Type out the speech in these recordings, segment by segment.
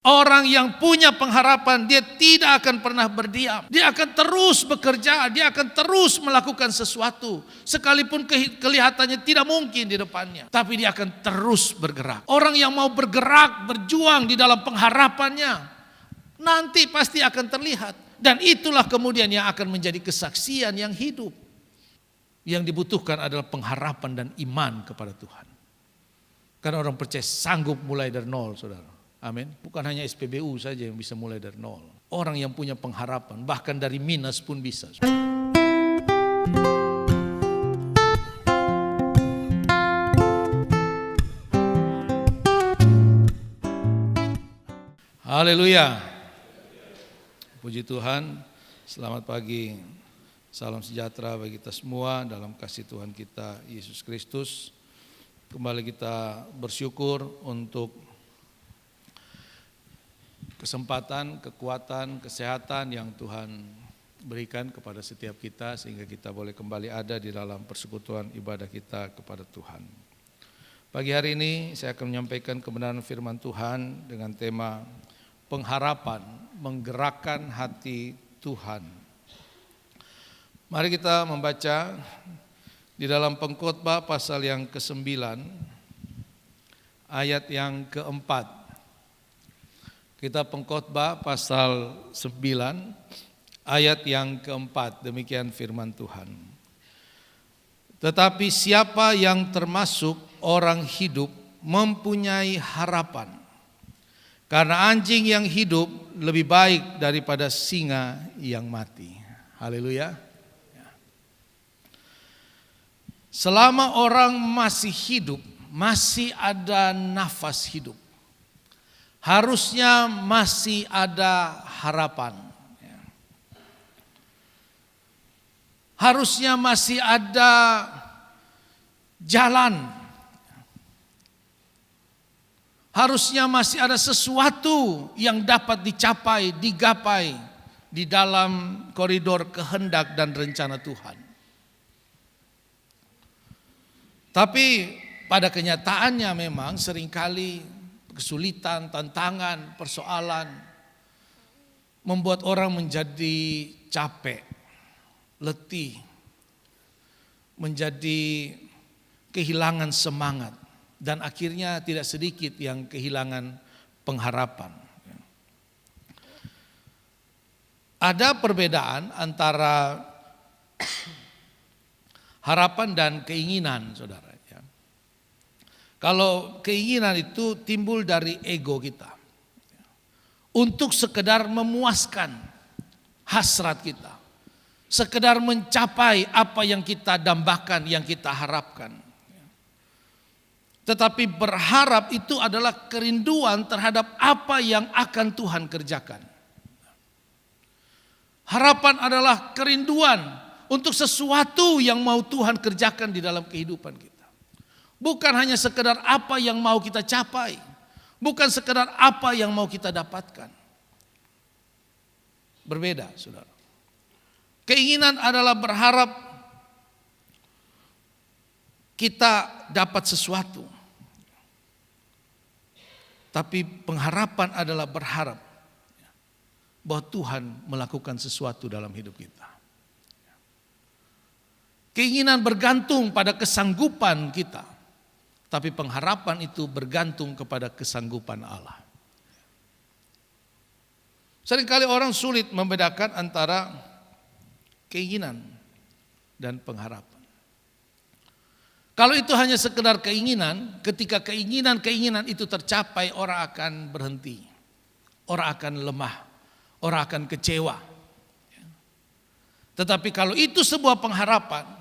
Orang yang punya pengharapan, dia tidak akan pernah berdiam. Dia akan terus bekerja, dia akan terus melakukan sesuatu. Sekalipun kelihatannya tidak mungkin di depannya, tapi dia akan terus bergerak. Orang yang mau bergerak, berjuang di dalam pengharapannya, nanti pasti akan terlihat. Dan itulah kemudian yang akan menjadi kesaksian yang hidup. Yang dibutuhkan adalah pengharapan dan iman kepada Tuhan. Karena orang percaya sanggup mulai dari nol, saudara. Amin. Bukan hanya SPBU saja yang bisa mulai dari nol. Orang yang punya pengharapan, bahkan dari minus pun bisa. Haleluya. Puji Tuhan. Selamat pagi. Salam sejahtera bagi kita semua dalam kasih Tuhan kita Yesus Kristus. Kembali kita bersyukur untuk kesempatan, kekuatan, kesehatan yang Tuhan berikan kepada setiap kita sehingga kita boleh kembali ada di dalam persekutuan ibadah kita kepada Tuhan. Pagi hari ini saya akan menyampaikan kebenaran firman Tuhan dengan tema pengharapan menggerakkan hati Tuhan. Mari kita membaca di dalam Pengkhotbah pasal yang ke-9 ayat yang ke-4. Kita Pengkhotbah pasal 9 ayat yang ke-4, demikian firman Tuhan. Tetapi siapa yang termasuk orang hidup mempunyai harapan. Karena anjing yang hidup lebih baik daripada singa yang mati. Haleluya. Selama orang masih hidup, masih ada nafas hidup. Harusnya masih ada harapan. Harusnya masih ada jalan. Harusnya masih ada sesuatu yang dapat dicapai, digapai di dalam koridor kehendak dan rencana Tuhan. Tapi pada kenyataannya memang seringkali kesulitan, tantangan, persoalan membuat orang menjadi capek, letih, menjadi kehilangan semangat dan akhirnya tidak sedikit yang kehilangan pengharapan. Ada perbedaan antara harapan dan keinginan, saudara. Kalau keinginan itu timbul dari ego kita. Untuk sekedar memuaskan hasrat kita. Sekedar mencapai apa yang kita dambakan, yang kita harapkan. Tetapi berharap itu adalah kerinduan terhadap apa yang akan Tuhan kerjakan. Harapan adalah kerinduan untuk sesuatu yang mau Tuhan kerjakan di dalam kehidupan kita. Bukan hanya sekedar apa yang mau kita capai. Bukan sekedar apa yang mau kita dapatkan. Berbeda, saudara. Keinginan adalah berharap kita dapat sesuatu. Tapi pengharapan adalah berharap bahwa Tuhan melakukan sesuatu dalam hidup kita. Keinginan bergantung pada kesanggupan kita. Tapi pengharapan itu bergantung kepada kesanggupan Allah. Seringkali orang sulit membedakan antara keinginan dan pengharapan. Kalau itu hanya sekedar keinginan, ketika keinginan itu tercapai, orang akan berhenti. Orang akan lemah, orang akan kecewa. Tetapi kalau itu sebuah pengharapan,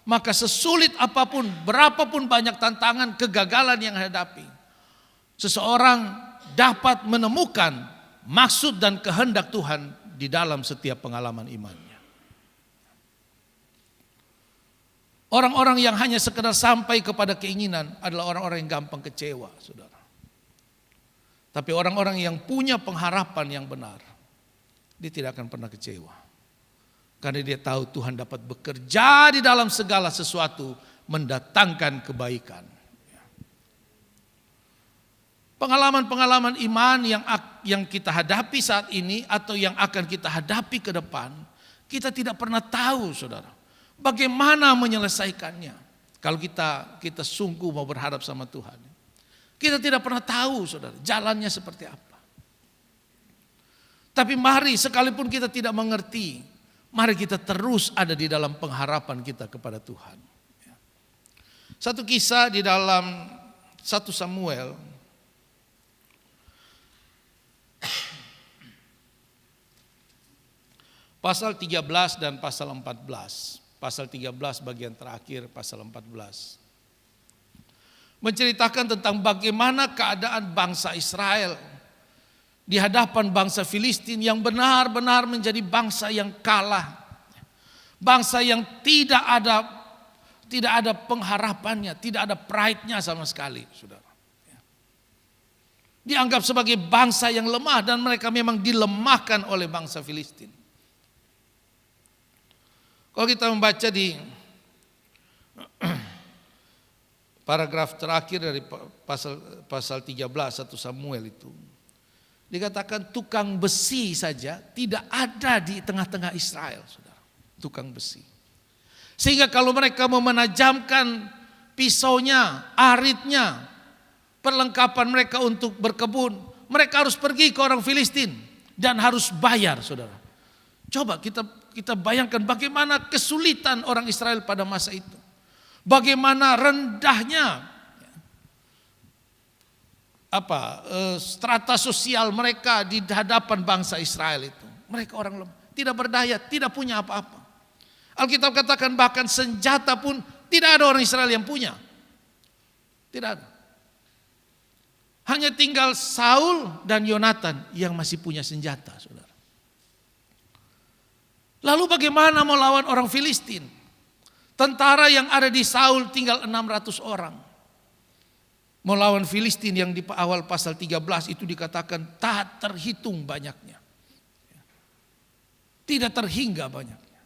maka sesulit apapun, berapapun banyak tantangan, kegagalan yang hadapi, seseorang dapat menemukan maksud dan kehendak Tuhan di dalam setiap pengalaman imannya. Orang-orang yang hanya sekedar sampai kepada keinginan adalah orang-orang yang gampang kecewa, saudara. Tapi orang-orang yang punya pengharapan yang benar, dia tidak akan pernah kecewa. Karena dia tahu Tuhan dapat bekerja di dalam segala sesuatu mendatangkan kebaikan. Pengalaman-pengalaman iman yang kita hadapi saat ini atau yang akan kita hadapi ke depan, kita tidak pernah tahu, saudara, bagaimana menyelesaikannya. Kalau kita sungguh mau berharap sama Tuhan, kita tidak pernah tahu, saudara, jalannya seperti apa. Tapi mari, sekalipun kita tidak mengerti, mari kita terus ada di dalam pengharapan kita kepada Tuhan. Satu kisah di dalam 1 Samuel pasal 13 dan pasal 14. Pasal 13 bagian terakhir, pasal 14. Menceritakan tentang bagaimana keadaan bangsa Israel di hadapan bangsa Filistin yang benar-benar menjadi bangsa yang kalah. Bangsa yang tidak ada pengharapannya, tidak ada pride-nya sama sekali, saudara. Dianggap sebagai bangsa yang lemah dan mereka memang dilemahkan oleh bangsa Filistin. Kalau kita membaca di paragraf terakhir dari pasal 13 1 Samuel itu, dikatakan tukang besi saja tidak ada di tengah-tengah Israel, saudara. Tukang besi. Sehingga kalau mereka mau menajamkan pisaunya, aritnya, perlengkapan mereka untuk berkebun, mereka harus pergi ke orang Filistin dan harus bayar, saudara. Coba kita bayangkan bagaimana kesulitan orang Israel pada masa itu. Bagaimana rendahnya strata sosial mereka di hadapan bangsa Israel itu. Mereka orang lemah, tidak berdaya, tidak punya apa-apa. Alkitab katakan bahkan senjata pun tidak ada orang Israel yang punya. Tidak ada. Hanya tinggal Saul dan Yonatan yang masih punya senjata, saudara. Lalu bagaimana mau lawan orang Filistin? Tentara yang ada di Saul tinggal 600 orang. Mau lawan Filistin yang di awal pasal 13 itu dikatakan tak terhitung banyaknya. Tidak terhingga banyaknya.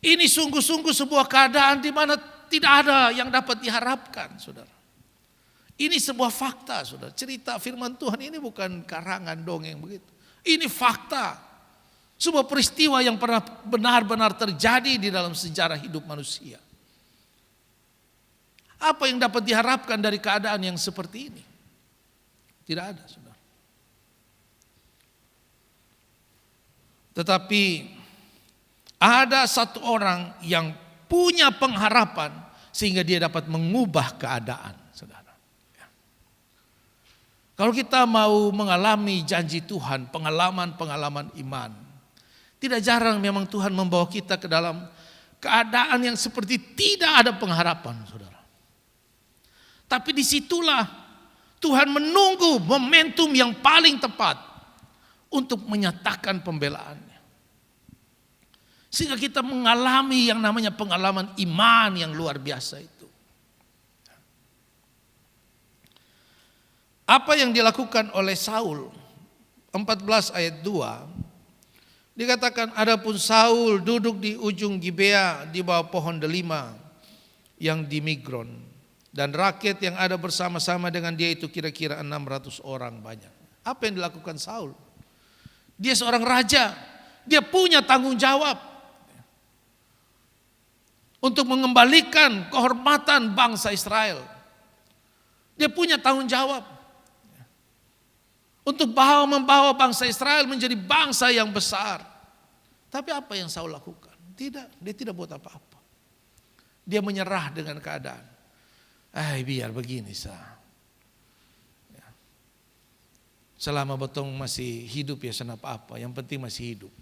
Ini sungguh-sungguh sebuah keadaan di mana tidak ada yang dapat diharapkan, saudara. Ini sebuah fakta, saudara. Cerita firman Tuhan ini bukan karangan dongeng begitu. Ini fakta. Sebuah peristiwa yang pernah benar-benar terjadi di dalam sejarah hidup manusia. Apa yang dapat diharapkan dari keadaan yang seperti ini? Tidak ada, saudara. Tetapi ada satu orang yang punya pengharapan sehingga dia dapat mengubah keadaan, saudara. Kalau kita mau mengalami janji Tuhan, pengalaman-pengalaman iman, tidak jarang memang Tuhan membawa kita ke dalam keadaan yang seperti tidak ada pengharapan, saudara. Tapi disitulah Tuhan menunggu momentum yang paling tepat untuk menyatakan pembelaannya. Sehingga kita mengalami yang namanya pengalaman iman yang luar biasa itu. Apa yang dilakukan oleh Saul, 14 ayat 2, dikatakan adapun Saul duduk di ujung Gibea di bawah pohon delima yang di Migron. Dan rakyat yang ada bersama-sama dengan dia itu kira-kira 600 orang banyak. Apa yang dilakukan Saul? Dia seorang raja. Dia punya tanggung jawab untuk mengembalikan kehormatan bangsa Israel. Dia punya tanggung jawab untuk membawa bangsa Israel menjadi bangsa yang besar. Tapi apa yang Saul lakukan? Tidak, dia tidak buat apa-apa. Dia menyerah dengan keadaan. Biar begini sah. Selama betong masih hidup ya sana apa-apa. Yang penting masih hidup.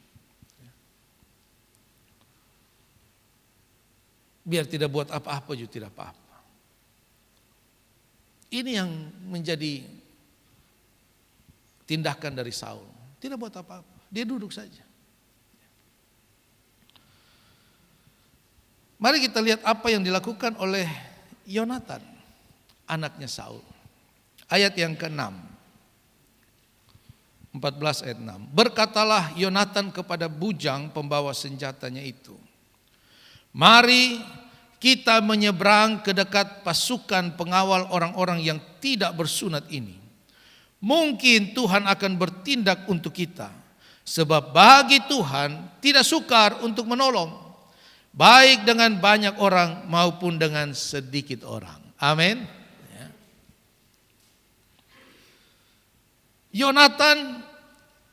Biar tidak buat apa-apa juga tidak apa-apa. Ini yang menjadi tindakan dari Saul. Tidak buat apa-apa. Dia duduk saja. Mari kita lihat apa yang dilakukan oleh Yonatan, anaknya Saul. Ayat yang ke-6. 14 ayat 6. Berkatalah Yonatan kepada bujang pembawa senjatanya itu, mari kita menyeberang ke dekat pasukan pengawal orang-orang yang tidak bersunat ini, mungkin Tuhan akan bertindak untuk kita. Sebab bagi Tuhan tidak sukar untuk menolong, baik dengan banyak orang maupun dengan sedikit orang. Amin. Yonatan,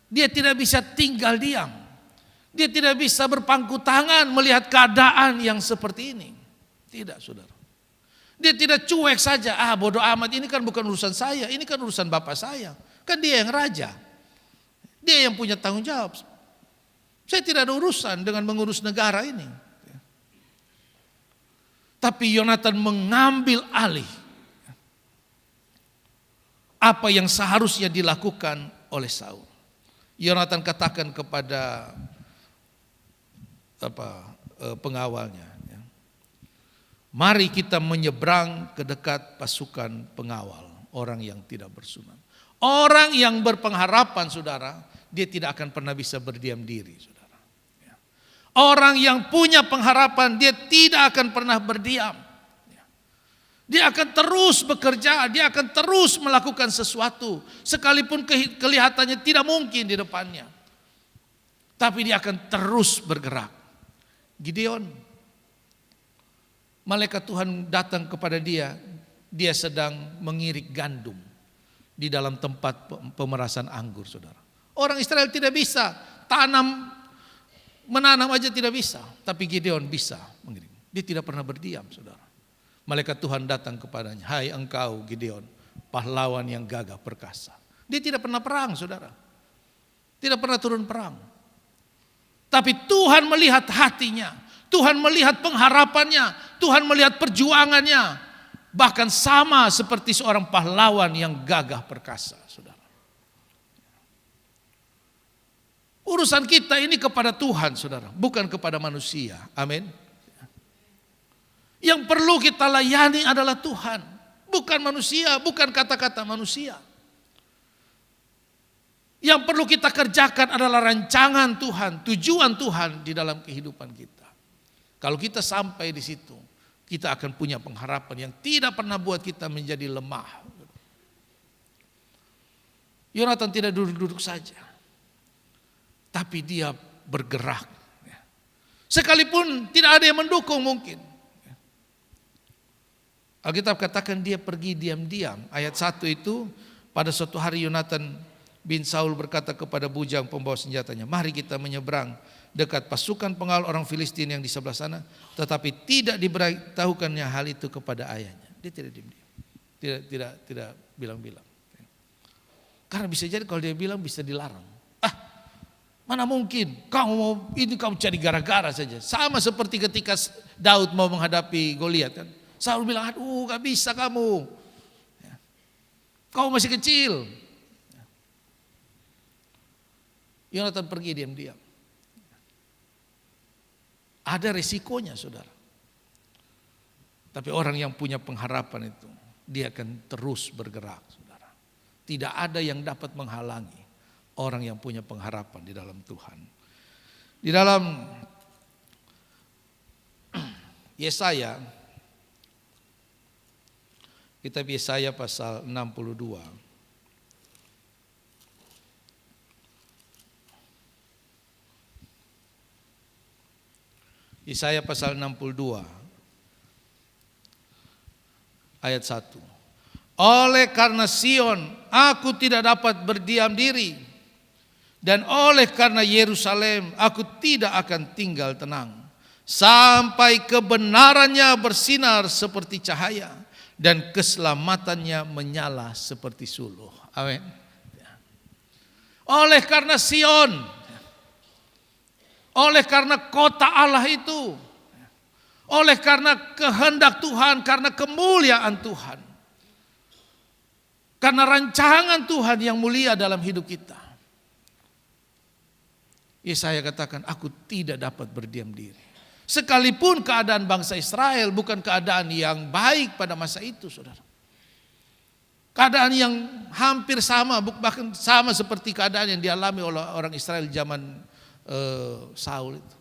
dia tidak bisa tinggal diam. Dia tidak bisa berpangku tangan melihat keadaan yang seperti ini. Tidak, saudara. Dia tidak cuek saja, bodoh amat, ini kan bukan urusan saya, ini kan urusan bapak saya. Kan dia yang raja. Dia yang punya tanggung jawab. Saya tidak ada urusan dengan mengurus negara ini. Tapi Yonatan mengambil alih apa yang seharusnya dilakukan oleh Saul. Yonatan katakan kepada pengawalnya, mari kita menyeberang ke dekat pasukan pengawal orang yang tidak bersunat. Orang yang berpengharapan, saudara, dia tidak akan pernah bisa berdiam diri, saudara. Orang yang punya pengharapan, dia tidak akan pernah berdiam. Dia akan terus bekerja, dia akan terus melakukan sesuatu, sekalipun kelihatannya tidak mungkin di depannya. Tapi dia akan terus bergerak. Gideon, malaikat Tuhan datang kepada dia, dia sedang mengirik gandum di dalam tempat pemerasan anggur, saudara. Orang Israel tidak bisa menanam aja tidak bisa, tapi Gideon bisa mengiring. Dia tidak pernah berdiam, saudara. Malaikat Tuhan datang kepadanya, hai engkau Gideon, pahlawan yang gagah perkasa. Dia tidak pernah perang, saudara. Tidak pernah turun perang. Tapi Tuhan melihat hatinya, Tuhan melihat pengharapannya, Tuhan melihat perjuangannya. Bahkan sama seperti seorang pahlawan yang gagah perkasa, saudara. Urusan kita ini kepada Tuhan, saudara, bukan kepada manusia. Amin. Yang perlu kita layani adalah Tuhan, bukan manusia, bukan kata-kata manusia. Yang perlu kita kerjakan adalah rancangan Tuhan, tujuan Tuhan di dalam kehidupan kita. Kalau kita sampai di situ, kita akan punya pengharapan yang tidak pernah buat kita menjadi lemah. Yonatan tidak duduk-duduk saja, tapi dia bergerak. Sekalipun tidak ada yang mendukung mungkin. Alkitab katakan dia pergi diam-diam. Ayat 1 itu, pada suatu hari Yonatan bin Saul berkata kepada bujang pembawa senjatanya, mari kita menyeberang dekat pasukan pengawal orang Filistin yang di sebelah sana. Tetapi tidak diberitahukannya hal itu kepada ayahnya. Dia tidak diam-diam, tidak bilang-bilang. Karena bisa jadi kalau dia bilang bisa dilarang. Mana mungkin kamu cari gara-gara saja. Sama seperti ketika Daud mau menghadapi Goliat kan. Saul bilang, aduh gak bisa kamu. Kau masih kecil. Yonatan pergi diam-diam. Ada resikonya, saudara. Tapi orang yang punya pengharapan itu, dia akan terus bergerak, saudara. Tidak ada yang dapat menghalangi orang yang punya pengharapan di dalam Tuhan. Di dalam Yesaya, kitab Yesaya pasal 62. Yesaya pasal 62 ayat 1. Oleh karena Sion aku tidak dapat berdiam diri, dan oleh karena Yerusalem aku tidak akan tinggal tenang, sampai kebenarannya bersinar seperti cahaya dan keselamatannya menyala seperti suluh. Amin. Oleh karena Sion, oleh karena kota Allah itu, oleh karena kehendak Tuhan, karena kemuliaan Tuhan, karena rancangan Tuhan yang mulia dalam hidup kita, Yesaya katakan, aku tidak dapat berdiam diri. Sekalipun keadaan bangsa Israel bukan keadaan yang baik pada masa itu, saudara. Keadaan yang hampir sama, bahkan sama seperti keadaan yang dialami oleh orang Israel zaman Saul itu.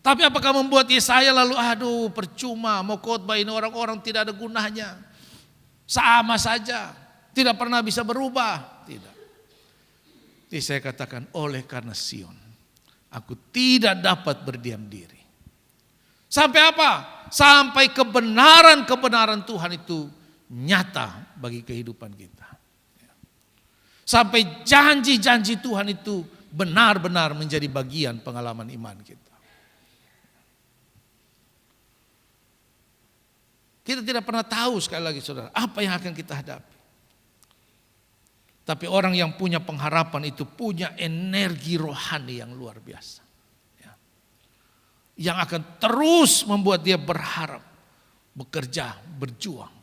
Tapi apakah membuat Yesaya lalu aduh percuma mau khotbah ini, orang-orang tidak ada gunanya. Sama saja, tidak pernah bisa berubah. Tidak. Jadi saya katakan oleh karena Sion, aku tidak dapat berdiam diri. Sampai apa? Sampai kebenaran-kebenaran Tuhan itu nyata bagi kehidupan kita. Sampai janji-janji Tuhan itu benar-benar menjadi bagian pengalaman iman kita. Kita tidak pernah tahu sekali lagi saudara, apa yang akan kita hadapi. Tapi orang yang punya pengharapan itu punya energi rohani yang luar biasa. Yang akan terus membuat dia berharap, bekerja, berjuang.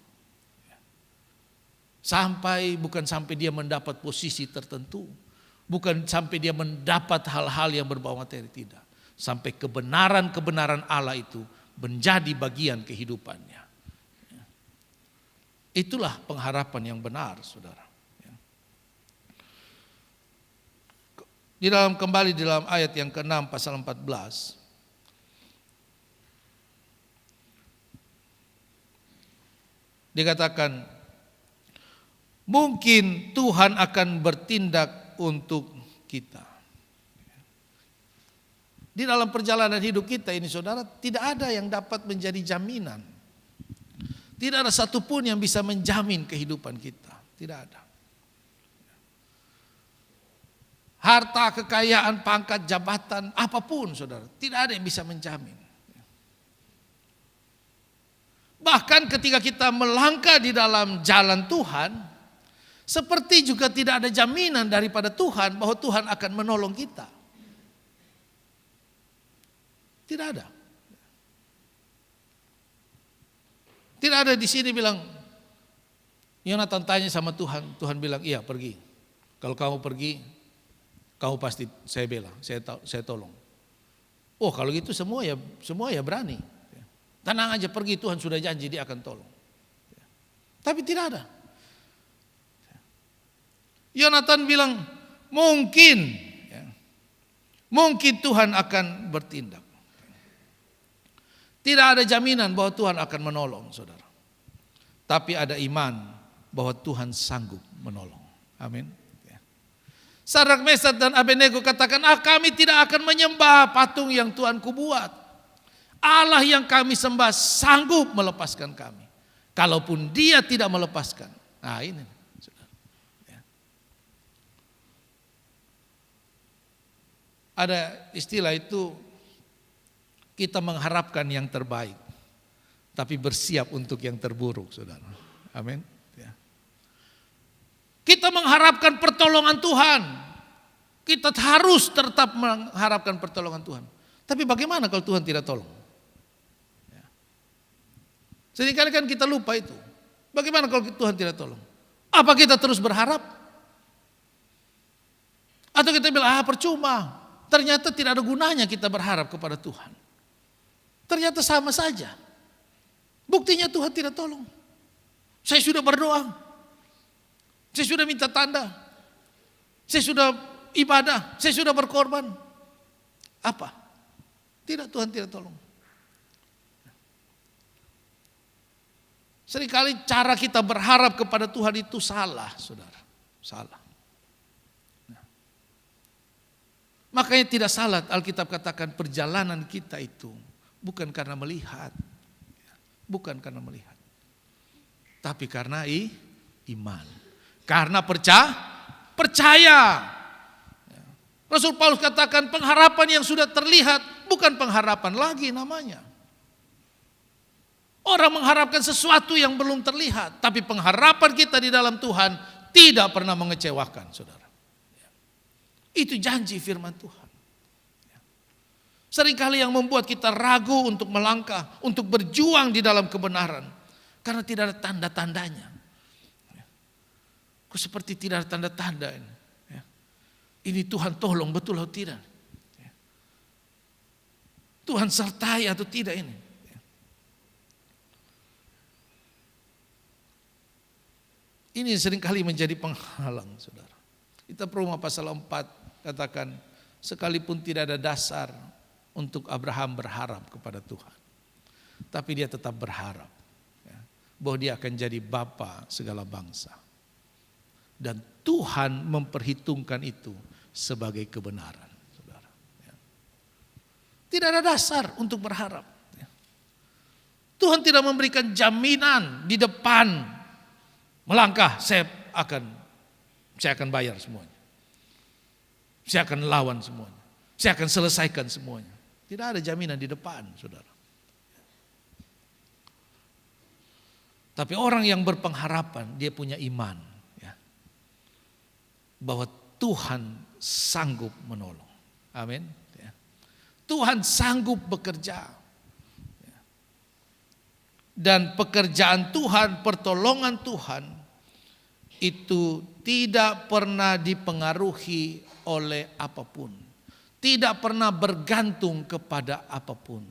Bukan sampai dia mendapat posisi tertentu. Bukan sampai dia mendapat hal-hal yang berbau materi, tidak. Sampai kebenaran-kebenaran Allah itu menjadi bagian kehidupannya. Itulah pengharapan yang benar, saudara. Kembali di dalam ayat yang ke-6 pasal 14. Dikatakan, mungkin Tuhan akan bertindak untuk kita. Di dalam perjalanan hidup kita ini saudara, tidak ada yang dapat menjadi jaminan. Tidak ada satupun yang bisa menjamin kehidupan kita. Tidak ada. Harta, kekayaan, pangkat, jabatan, apapun saudara. Tidak ada yang bisa menjamin. Bahkan ketika kita melangkah di dalam jalan Tuhan, seperti juga tidak ada jaminan daripada Tuhan bahwa Tuhan akan menolong kita. Tidak ada. Tidak ada di sini bilang, Yonatan tanya sama Tuhan, Tuhan bilang iya pergi. Kalau kamu pergi, kamu pasti saya bela, saya tolong. Oh kalau gitu semua ya berani. Tenang aja pergi, Tuhan sudah janji dia akan tolong. Tapi tidak ada. Yonatan bilang mungkin Tuhan akan bertindak. Tidak ada jaminan bahwa Tuhan akan menolong saudara. Tapi ada iman bahwa Tuhan sanggup menolong. Amin. Sadrak, Mesak dan Abednego katakan, kami tidak akan menyembah patung yang Tuhanku buat. Allah yang kami sembah sanggup melepaskan kami. Kalaupun dia tidak melepaskan. Nah ini. Ada istilah itu, kita mengharapkan yang terbaik, tapi bersiap untuk yang terburuk, saudara. Amin. Kita mengharapkan pertolongan Tuhan. Kita harus tetap mengharapkan pertolongan Tuhan. Tapi bagaimana kalau Tuhan tidak tolong? Seringkali kan kita lupa itu. Bagaimana kalau Tuhan tidak tolong? Apa kita terus berharap? Atau kita bilang, percuma. Ternyata tidak ada gunanya kita berharap kepada Tuhan. Ternyata sama saja. Buktinya Tuhan tidak tolong. Saya sudah berdoa. Saya sudah minta tanda. Saya sudah ibadah. Saya sudah berkorban. Apa? Tidak, Tuhan tidak tolong. Seringkali cara kita berharap kepada Tuhan itu salah, saudara. Salah. Makanya tidak salah Alkitab katakan perjalanan kita itu bukan karena melihat. Bukan karena melihat. Tapi karena iman. Karena percaya. Rasul Paulus katakan pengharapan yang sudah terlihat bukan pengharapan lagi namanya. Orang mengharapkan sesuatu yang belum terlihat. Tapi pengharapan kita di dalam Tuhan tidak pernah mengecewakan, saudara. Itu janji firman Tuhan. Seringkali yang membuat kita ragu untuk melangkah, untuk berjuang di dalam kebenaran. Karena tidak ada tanda-tandanya. Kok seperti tidak ada tanda-tanda ini. Ini Tuhan tolong betul atau tidak? Tuhan sertai atau tidak ini? Ini seringkali menjadi penghalang, saudara. Kita Roma pasal 4 katakan, sekalipun tidak ada dasar untuk Abraham berharap kepada Tuhan. Tapi dia tetap berharap bahwa dia akan jadi bapa segala bangsa. Dan Tuhan memperhitungkan itu sebagai kebenaran. Saudara. Tidak ada dasar untuk berharap. Tuhan tidak memberikan jaminan di depan melangkah, saya akan bayar semuanya. Saya akan lawan semuanya. Saya akan selesaikan semuanya. Tidak ada jaminan di depan, saudara. Tapi orang yang berpengharapan, dia punya iman. Bahwa Tuhan sanggup menolong. Amin. Tuhan sanggup bekerja. Dan pekerjaan Tuhan, pertolongan Tuhan itu tidak pernah dipengaruhi oleh apapun. Tidak pernah bergantung kepada apapun.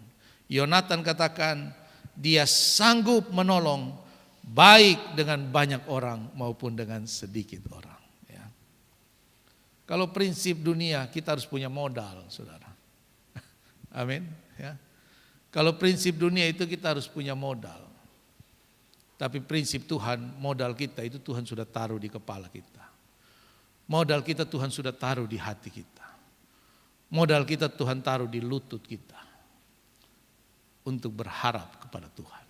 Yonatan katakan dia sanggup menolong baik dengan banyak orang maupun dengan sedikit orang. Kalau prinsip dunia kita harus punya modal, saudara. Amin. Kalau prinsip dunia itu kita harus punya modal. Tapi prinsip Tuhan, modal kita itu Tuhan sudah taruh di kepala kita. Modal kita Tuhan sudah taruh di hati kita. Modal kita Tuhan taruh di lutut kita. Untuk berharap kepada Tuhan.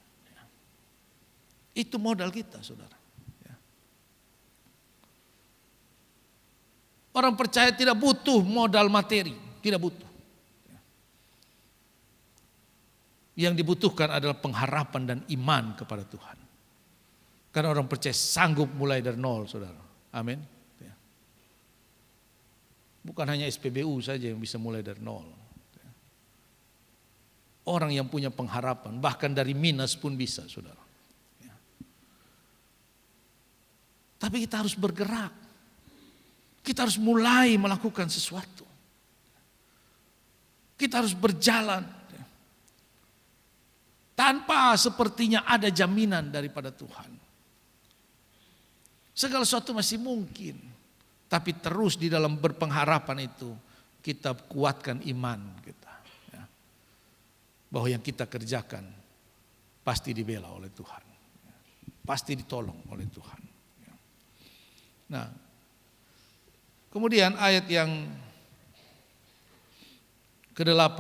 Itu modal kita, saudara. Orang percaya tidak butuh modal materi. Tidak butuh. Yang dibutuhkan adalah pengharapan dan iman kepada Tuhan. Karena orang percaya sanggup mulai dari nol, saudara. Amin. Bukan hanya SPBU saja yang bisa mulai dari nol. Orang yang punya pengharapan, bahkan dari minus pun bisa, saudara. Tapi kita harus bergerak. Kita harus mulai melakukan sesuatu. Kita harus berjalan. Tanpa sepertinya ada jaminan daripada Tuhan. Segala sesuatu masih mungkin. Tapi terus di dalam berpengharapan itu kita kuatkan iman kita. Bahwa yang kita kerjakan pasti dibela oleh Tuhan. Pasti ditolong oleh Tuhan. Nah, kemudian ayat yang ke-8,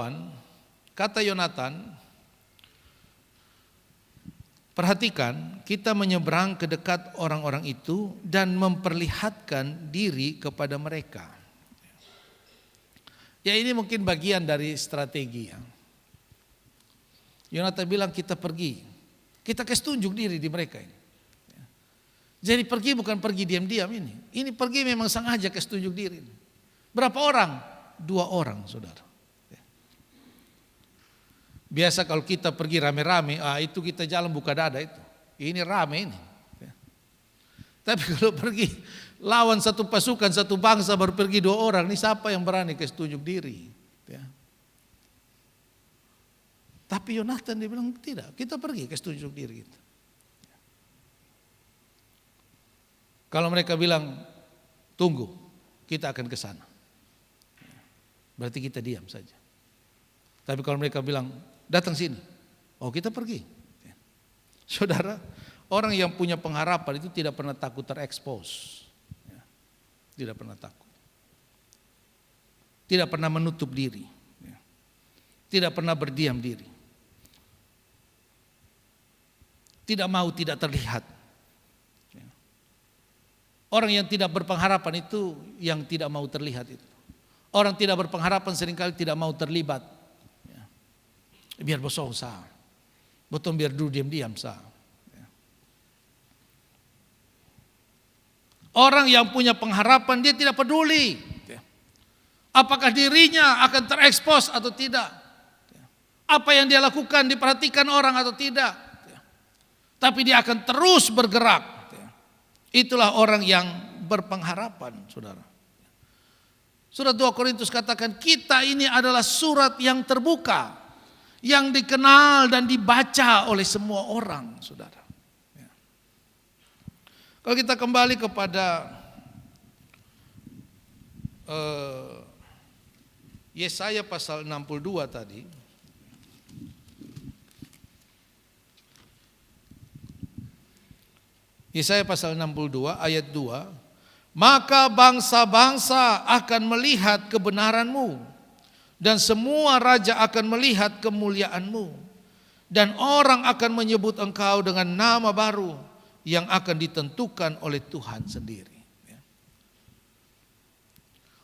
kata Yonatan, perhatikan, kita menyeberang ke dekat orang-orang itu dan memperlihatkan diri kepada mereka. Ya, ini mungkin bagian dari strategi. Yonatan bilang kita pergi, kita kasih tunjuk diri di mereka ini. Jadi pergi bukan pergi diam-diam ini. Ini pergi memang sengaja kasih tunjuk diri. Berapa orang? 2 orang, saudara. Biasa kalau kita pergi rame-rame, itu kita jalan buka dada itu. Ini rame ini. Tapi kalau pergi lawan satu pasukan, satu bangsa baru pergi 2 orang, ini siapa yang berani kasih tunjuk diri? Tapi Yonatan dia bilang tidak, kita pergi kasih tunjuk diri kita. Kalau mereka bilang tunggu, kita akan ke sana. Berarti kita diam saja. Tapi kalau mereka bilang datang sini, kita pergi. Saudara, orang yang punya pengharapan itu tidak pernah takut terekspos. Tidak pernah takut. Tidak pernah menutup diri. Tidak pernah berdiam diri. Tidak mau tidak terlihat. Orang yang tidak berpengharapan itu yang tidak mau terlihat itu. Orang tidak berpengharapan seringkali tidak mau terlibat. Biar bosong sah. Betul biar dulu diam-diam sah. Orang yang punya pengharapan dia tidak peduli. Apakah dirinya akan terekspos atau tidak. Apa yang dia lakukan diperhatikan orang atau tidak. Tapi dia akan terus bergerak. Itulah orang yang berpengharapan, saudara. Surat 2 Korintus katakan kita ini adalah surat yang terbuka. Yang dikenal dan dibaca oleh semua orang, saudara. Kalau kita kembali kepada Yesaya pasal 62 tadi. Yesaya pasal 62 ayat 2. Maka bangsa-bangsa akan melihat kebenaranmu, dan semua raja akan melihat kemuliaanmu, dan orang akan menyebut engkau dengan nama baru yang akan ditentukan oleh Tuhan sendiri.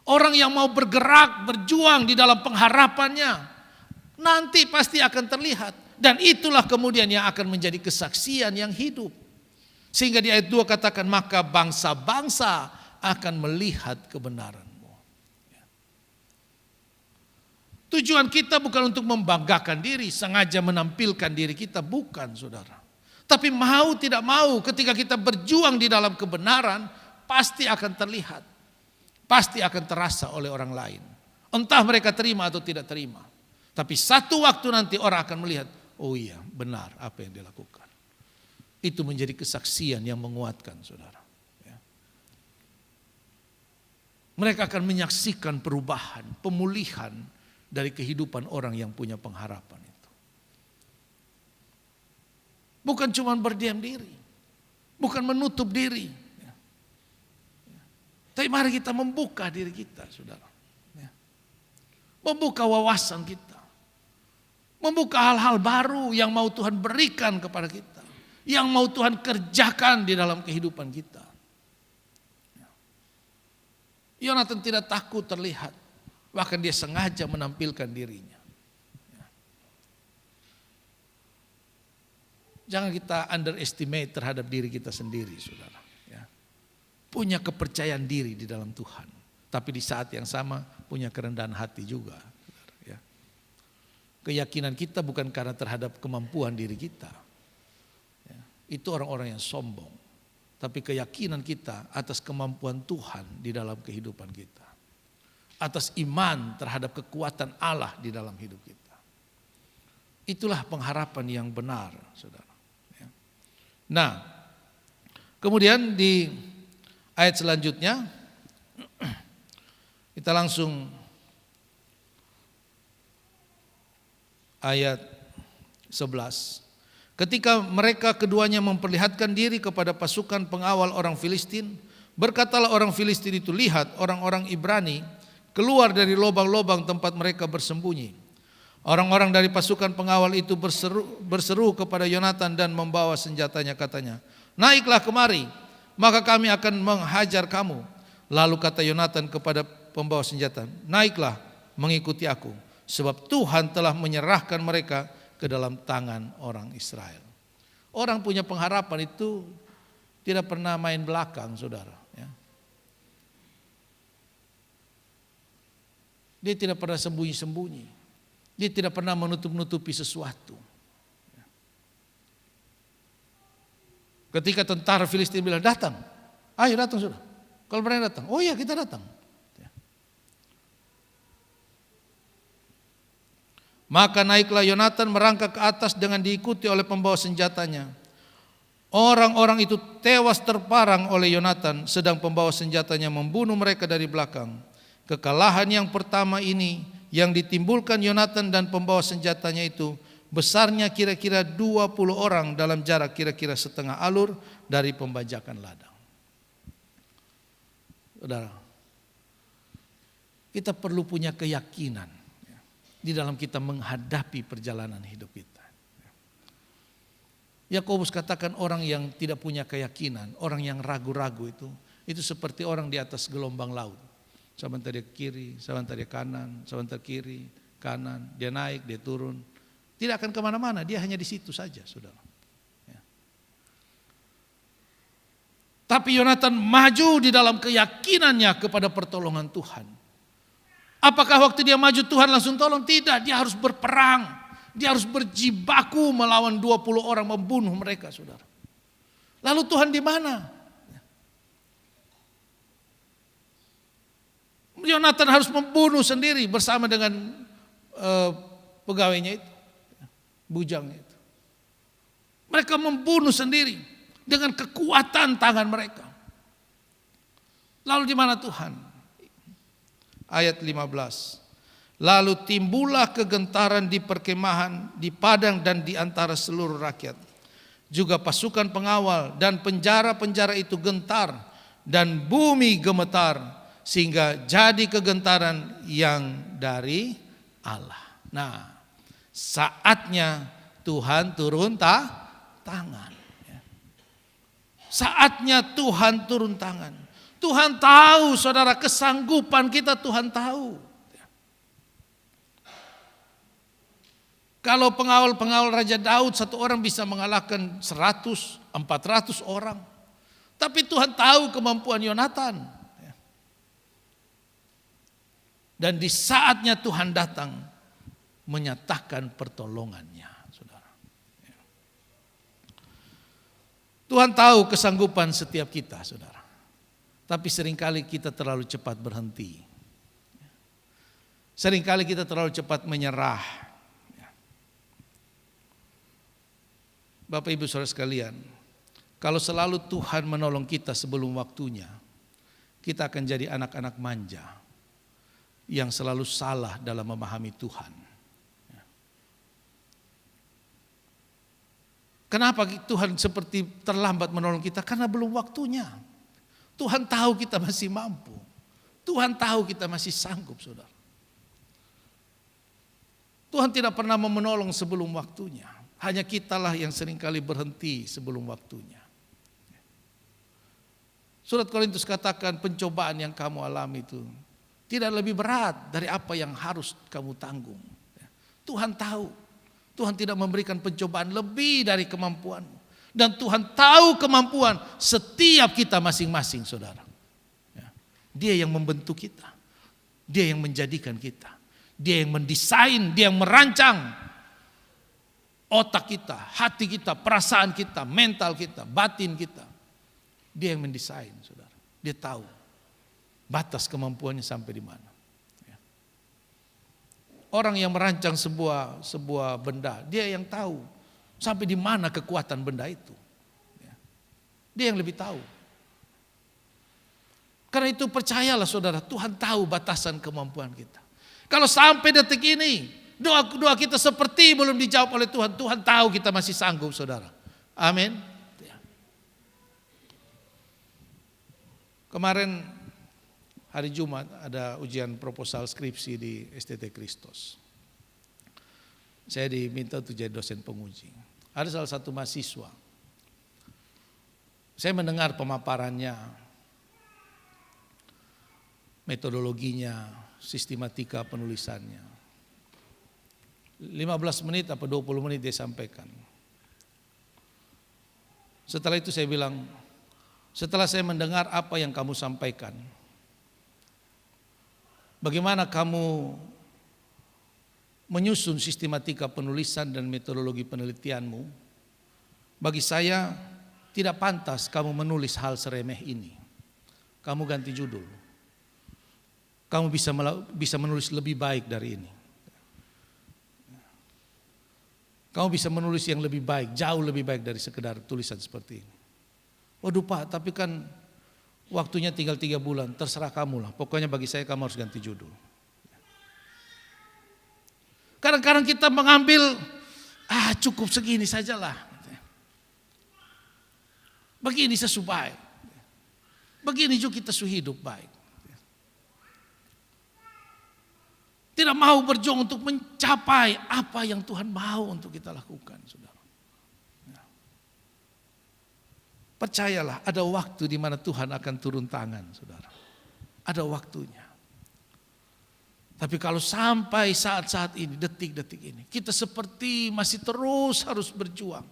Orang yang mau bergerak, berjuang di dalam pengharapannya, nanti pasti akan terlihat. Dan itulah kemudian yang akan menjadi kesaksian yang hidup. Sehingga di ayat 2 katakan, maka bangsa-bangsa akan melihat kebenaranmu. Tujuan kita bukan untuk membanggakan diri, sengaja menampilkan diri kita, bukan saudara. Tapi mau tidak mau ketika kita berjuang di dalam kebenaran, pasti akan terlihat. Pasti akan terasa oleh orang lain. Entah mereka terima atau tidak terima. Tapi satu waktu nanti orang akan melihat, oh iya benar apa yang dilakukan. Itu menjadi kesaksian yang menguatkan saudara. Mereka akan menyaksikan perubahan, pemulihan dari kehidupan orang yang punya pengharapan itu. Bukan cuma berdiam diri, bukan menutup diri. Tapi mari kita membuka diri kita saudara. Membuka wawasan kita. Membuka hal-hal baru yang mau Tuhan berikan kepada kita. Yang mau Tuhan kerjakan di dalam kehidupan kita. Yonatan tidak takut terlihat. Bahkan dia sengaja menampilkan dirinya. Jangan kita underestimate terhadap diri kita sendiri saudara. Punya kepercayaan diri di dalam Tuhan. Tapi di saat yang sama punya kerendahan hati juga. Keyakinan kita bukan karena terhadap kemampuan diri kita. Itu orang-orang yang sombong. Tapi keyakinan kita atas kemampuan Tuhan di dalam kehidupan kita. Atas iman terhadap kekuatan Allah di dalam hidup kita. Itulah pengharapan yang benar, saudara. Nah, kemudian di ayat selanjutnya, kita langsung ayat 11. Ketika mereka keduanya memperlihatkan diri kepada pasukan pengawal orang Filistin, berkatalah orang Filistin itu, lihat orang-orang Ibrani keluar dari lubang-lubang tempat mereka bersembunyi. Orang-orang dari pasukan pengawal itu berseru kepada Yonatan dan membawa senjatanya, katanya, naiklah kemari, maka kami akan menghajar kamu. Lalu kata Yonatan kepada pembawa senjata, naiklah mengikuti aku, sebab Tuhan telah menyerahkan mereka ke dalam tangan orang Israel. Orang punya pengharapan itu tidak pernah main belakang saudara. Dia tidak pernah sembunyi-sembunyi. Dia tidak pernah menutup-nutupi sesuatu. Ketika tentara Filistin bilang datang, ayo datang sudah. Kalau mereka datang, oh iya kita datang. Maka naiklah Yonatan merangkak ke atas dengan diikuti oleh pembawa senjatanya. Orang-orang itu tewas terparang oleh Yonatan, sedang pembawa senjatanya membunuh mereka dari belakang. Kekalahan yang pertama ini yang ditimbulkan Yonatan dan pembawa senjatanya itu besarnya kira-kira 20 orang dalam jarak kira-kira setengah alur dari pembajakan ladang. Saudara, kita perlu punya keyakinan di dalam kita menghadapi perjalanan hidup kita. Yakobus katakan orang yang tidak punya keyakinan, orang yang ragu-ragu itu seperti orang di atas gelombang laut. Sebentar dia ke kiri, sebentar dia kanan, sebentar kiri, kanan, dia naik, dia turun. Tidak akan kemana-mana, dia hanya di situ saja, saudara. Tapi Yonatan maju di dalam keyakinannya kepada pertolongan Tuhan. Apakah waktu dia maju Tuhan langsung tolong? Tidak, dia harus berperang. Dia harus berjibaku melawan 20 orang, membunuh mereka, saudara. Lalu Tuhan di mana? Yonatan harus membunuh sendiri bersama dengan pegawainya itu, bujangnya itu. Mereka membunuh sendiri dengan kekuatan tangan mereka. Lalu di mana Tuhan? Ayat 15. Lalu timbullah kegentaran di perkemahan, di padang dan di antara seluruh rakyat. Juga pasukan pengawal dan penjara-penjara itu gentar dan bumi gemetar, sehingga jadi kegentaran yang dari Allah. Nah, saatnya Tuhan turun tangan. Saatnya Tuhan turun tangan. Tuhan tahu, saudara, kesanggupan kita Tuhan tahu. Kalau pengawal-pengawal Raja Daud satu orang bisa mengalahkan 100, 400 orang. Tapi Tuhan tahu kemampuan Yonatan. Dan di saatnya Tuhan datang menyatakan pertolongannya, saudara. Tuhan tahu kesanggupan setiap kita, saudara. Tapi seringkali kita terlalu cepat berhenti. Seringkali kita terlalu cepat menyerah. Bapak Ibu Saudara sekalian, kalau selalu Tuhan menolong kita sebelum waktunya, kita akan jadi anak-anak manja yang selalu salah dalam memahami Tuhan. Kenapa Tuhan seperti terlambat menolong kita? Karena belum waktunya. Tuhan tahu kita masih mampu. Tuhan tahu kita masih sanggup, saudara. Tuhan tidak pernah menolong sebelum waktunya. Hanya kitalah yang seringkali berhenti sebelum waktunya. Surat Korintus katakan pencobaan yang kamu alami itu tidak lebih berat dari apa yang harus kamu tanggung. Tuhan tahu. Tuhan tidak memberikan pencobaan lebih dari kemampuanmu. Dan Tuhan tahu kemampuan setiap kita masing-masing, saudara. Dia yang membentuk kita. Dia yang menjadikan kita. Dia yang mendesain, dia yang merancang otak kita, hati kita, perasaan kita, mental kita, batin kita. Dia yang mendesain, saudara. Dia tahu batas kemampuannya sampai di mana. Orang yang merancang sebuah benda, dia yang tahu sampai di mana kekuatan benda itu. Dia yang lebih tahu. Karena itu percayalah, saudara, Tuhan tahu batasan kemampuan kita. Kalau sampai detik ini doa kita seperti belum dijawab oleh Tuhan, Tuhan tahu kita masih sanggup, saudara. Amin. Kemarin hari Jumat ada ujian proposal skripsi di STT Kristus. Saya diminta untuk jadi dosen penguji. Ada salah satu mahasiswa. Saya mendengar pemaparannya, metodologinya, sistematika penulisannya. 15 menit apa 20 menit dia sampaikan. Setelah itu saya bilang, setelah saya mendengar apa yang kamu sampaikan, bagaimana kamu menyusun sistematika penulisan dan metodologi penelitianmu, bagi saya tidak pantas kamu menulis hal seremeh ini. Kamu ganti judul. Kamu bisa menulis lebih baik dari ini. Kamu bisa menulis yang lebih baik, jauh lebih baik dari sekedar tulisan seperti ini. Waduh Pak, tapi kan waktunya tinggal 3 bulan, terserah kamu lah. Pokoknya bagi saya kamu harus ganti judul. Kadang-kadang kita mengambil, cukup segini sajalah. Begini sesuai. Begini juga kita hidup baik. Tidak mau berjuang untuk mencapai apa yang Tuhan mau untuk kita lakukan, saudara. Percayalah, ada waktu di mana Tuhan akan turun tangan, saudara. Ada waktunya. Tapi kalau sampai saat-saat ini, detik-detik ini, kita seperti masih terus harus berjuang.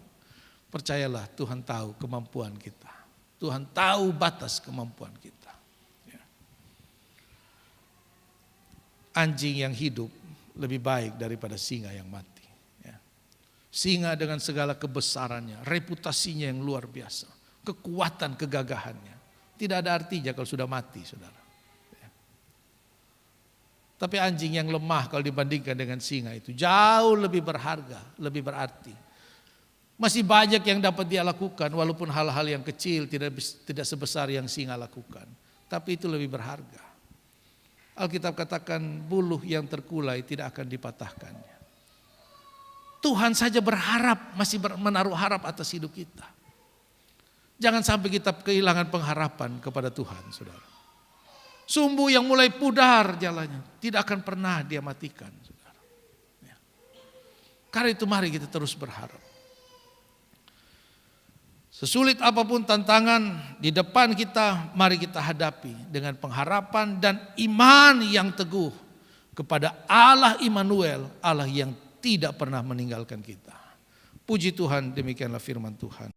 Percayalah, Tuhan tahu kemampuan kita. Tuhan tahu batas kemampuan kita. Anjing yang hidup lebih baik daripada singa yang mati. Singa dengan segala kebesarannya, reputasinya yang luar biasa, kekuatan kegagahannya, tidak ada artinya kalau sudah mati, saudara. Tapi anjing yang lemah kalau dibandingkan dengan singa itu jauh lebih berharga, lebih berarti. Masih banyak yang dapat dia lakukan walaupun hal-hal yang kecil tidak sebesar yang singa lakukan. Tapi itu lebih berharga. Alkitab katakan buluh yang terkulai tidak akan dipatahkannya. Tuhan saja berharap, masih menaruh harap atas hidup kita. Jangan sampai kita kehilangan pengharapan kepada Tuhan, saudara. Sumbu yang mulai pudar jalannya, tidak akan pernah dia matikan, saudara. Ya. Karena itu mari kita terus berharap. Sesulit apapun tantangan di depan kita, mari kita hadapi dengan pengharapan dan iman yang teguh kepada Allah Immanuel, Allah yang tidak pernah meninggalkan kita. Puji Tuhan, demikianlah firman Tuhan.